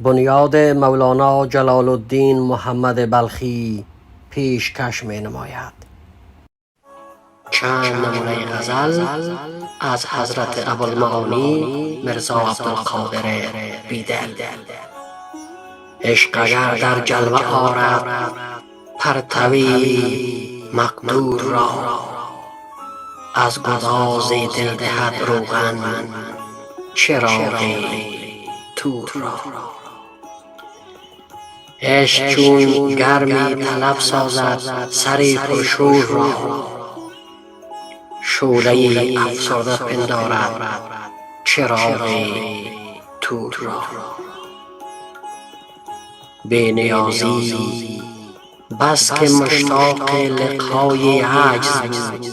بنیاد مولانا جلال الدین محمد بلخی پیشکش می نماید. چند نمونه غزل از حضرت ابوالمعانی مرزا عبدالقادر بیدل. عشق اگر در جلوه آرد پرتوی مقدور را، از گداز دل دهد روغن چراغ طور را. عشق چون گرمی طلب سازد سر پرشور را، شعله افسرده پندارد چراغ طور را. بی نیازی بس که مشتاق لقای عجز بود،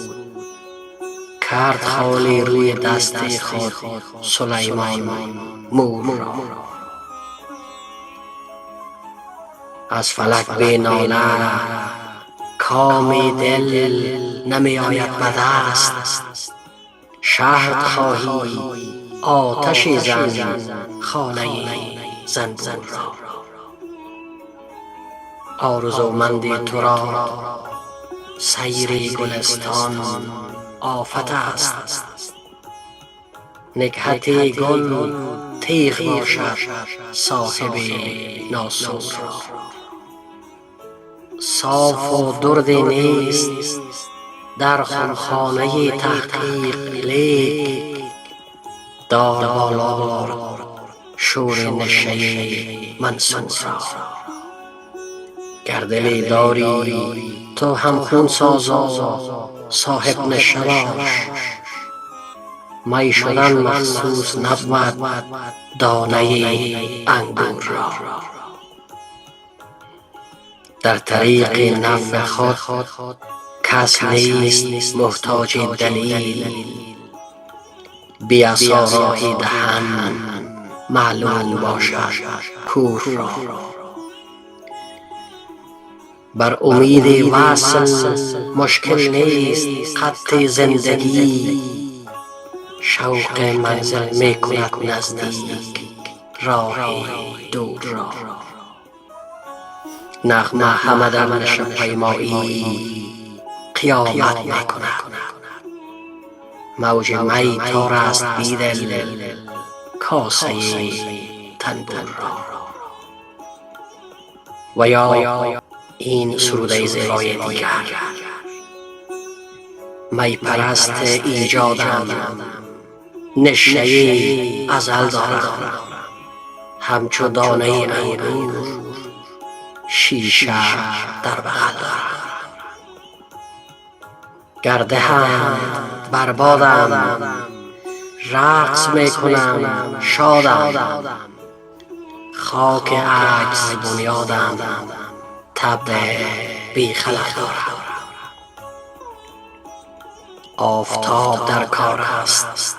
کرد خالی روی دست خود سلیمان مور را. از فلک بی ناله کام دل نمی آید به دست، شهد خواهی آتشی زن خانه زنبور را. آرزومندی تو را سیر گلستان آفت است، نکهت گل تیغ باشد صاحب ناسور را. صاف و درد نیست در خمخانه تحقیق، لیک دار بالا شور نشه منصور را. گر دلی داری تو هم خون سازا صاحب نشه باش، می شدن مخصوص نبود دانه انگور را. در طریق نفع خود کس نیست محتاج دلیل، بی عصا راهی دهن معلوم باشد کور را. بر امید وصل مشکل نیست خط زندگی، شوق منزل می کند نزدیک راه دور را. نغمه همه در نشه پیمایی قیامت می کند، موج می تار است بیدل کاسه تنبور را. و یا این سروده زیبای دیگر: می پرست ایجادم نشه ازل دارم، همچو دانه انگور شیشه در بغل دارم. گرده هم بربادم رقص می کنم شادم، خاک عجز بنیادم طبع بی خلل دارم. آفتاب در کار است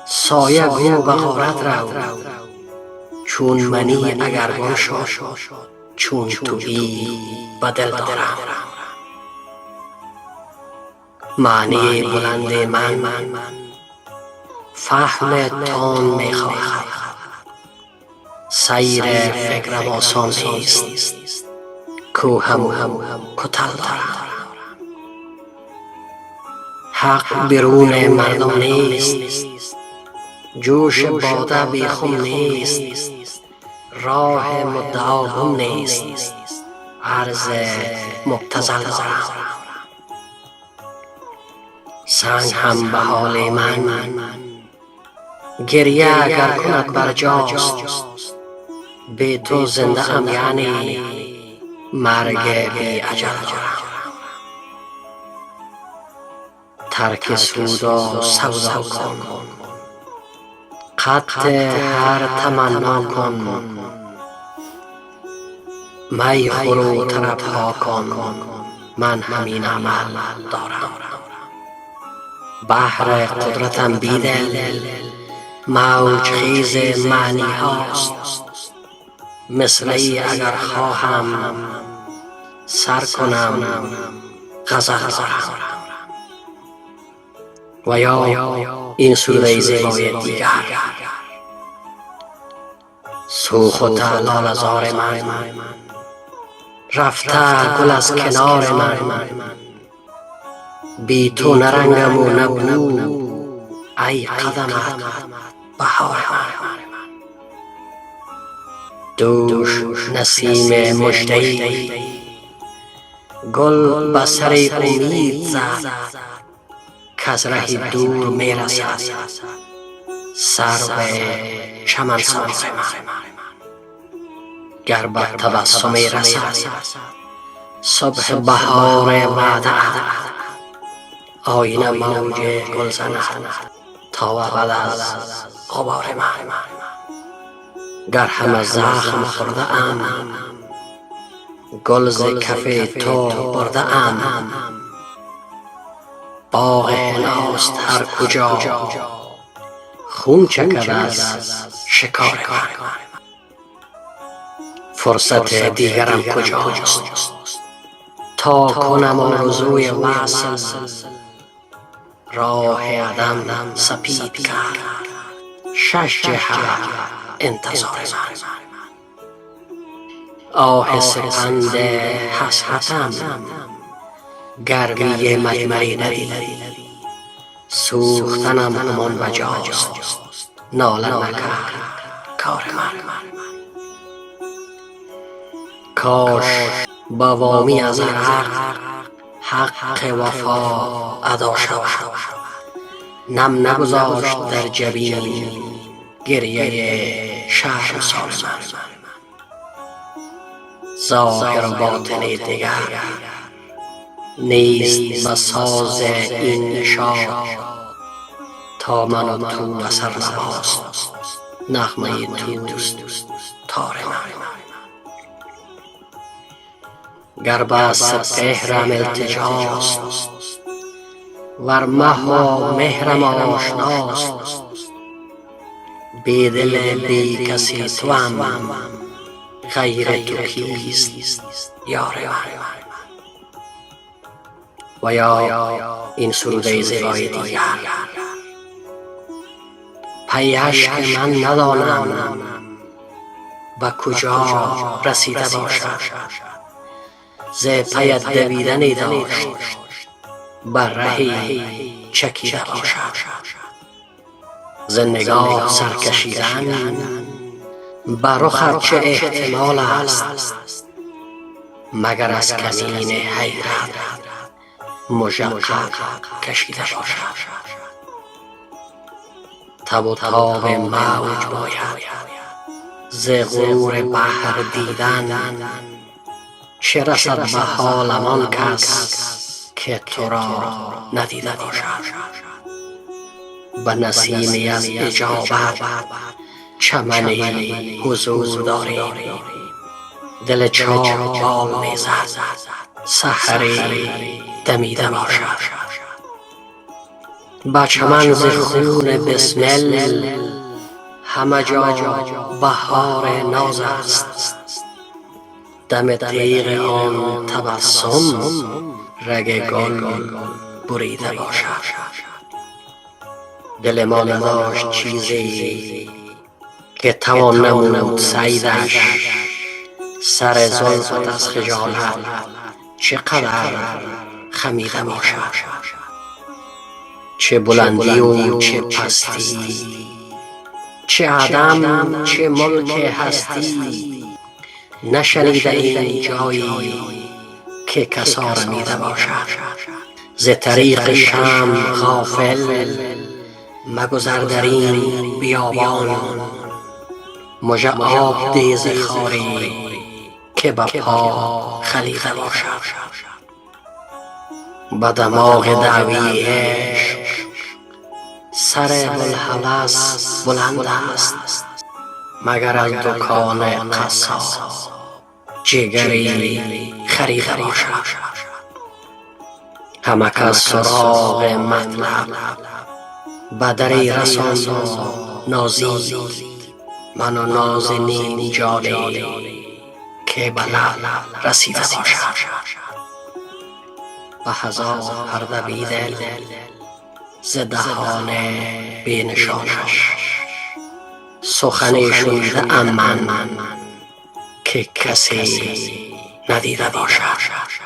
سایه گو به غارت رو، چون منی اگر گم شد چون تویی به دل دارم. معنی بلند من فهم تان می خواهد، سیر فکرم آسان نیست کوهم کتل دارم. حق برون مردم نیست، جوش باده بی خم نیست، راه مدعا گم نیست، عرض مبتذل دارم. سنگ هم به حال من گریه اگر کند برجاست، بی تو زنده ام یعنی مرگ بی اجل دارم. ترک سود و سودا کن، قطع هر تمنا کن، می خور و طرب ها کن، من همین عمل دارم. بحر قدرتم بیدل موج خیز معنی هاست، مصرعی اگر خواهم سر کنم غزل دارم. و یا این سروده زیبای دیگر: سوخ و تعلال زار من، رفته گل از کنار من. بی تو نرنگم و نبو ای قدمت بهار من. دوش نسیم مژده‌ای گل به سر امید زد، کز ره دور می رسد سرو چمنسار من. گر به تبسمی رسد صبح بهار وعده، آینه موج گل زند تا ابد از غبار من. گر همه زخم خورده ام گل ز کف تو برده ام. باغ حناست هر کجا خون چکد از شکار من. فرصت دیگرم کجاست تا کنم آرزوی وصل، راه عدم سپید کرد شش جهت انتظار من. آه سپند حسرتم گرمی مجمری ندید، سوختنم همان وجاست ناله نکرد کار من. کاش با وامی از حق وفا ادا شود، نم نگذاشت در جبین گریه شرمسار من. ظاهر و باطن دیگر نیست به ساز این نشاط، تا من و تو اثر نواست نغمه توست تار من. گر به سپهرم التجاست ور مه و مهرم آشناست، بی دل بی کسی توام غیر تو کیست یار من. و یا این سروده زیبای دیگر پی عشق من ندانم به کجا رسیده باشد، ز پیت دویدنی داشت بر رهی چکیده باشد. ز نگاه سرکشیدن بر رخت چه احتمال است، مگر از کمین حیرت مژقق کشیده باشد. تب و تاب موج باید ز غرور بحر دیدن، چه رسد به حالم آن کس که تو را ندیده باشد. به نسیمی از اجابت چمنی حضور داریم، دل چاک بال میزد سحری دمیده باشد. به چمن ز خون بسمل همه جا بهار ناز است، دم تیغ آن تبسم رگ گل بریده باشد. دل ما نداشت چیزی که توان نمود صیدش، سر زلفت از خجالت چقدر خمیده باشد. چه بلندی و چه پستی، چه عدم چه ملک هستی، نشنیده این جایی که کس آرمیده باشد. ز طریق شمع غافل مگذر در این بیابان، مژه آب دیز خاری که به پا خلیده باشد. به دماغ دعوی عشق سر بوالهوس بلند است، مگر از دکان قصاب جگری خریده باشد. همه کس سراغ مطلب به دری رساند و نازید، من و نازنین جانی که به لب رسیده باشد. به هزار پرده بیدل ز دهان بی نشانش، سخنی شنیده ام من که کسی ندیده باشد.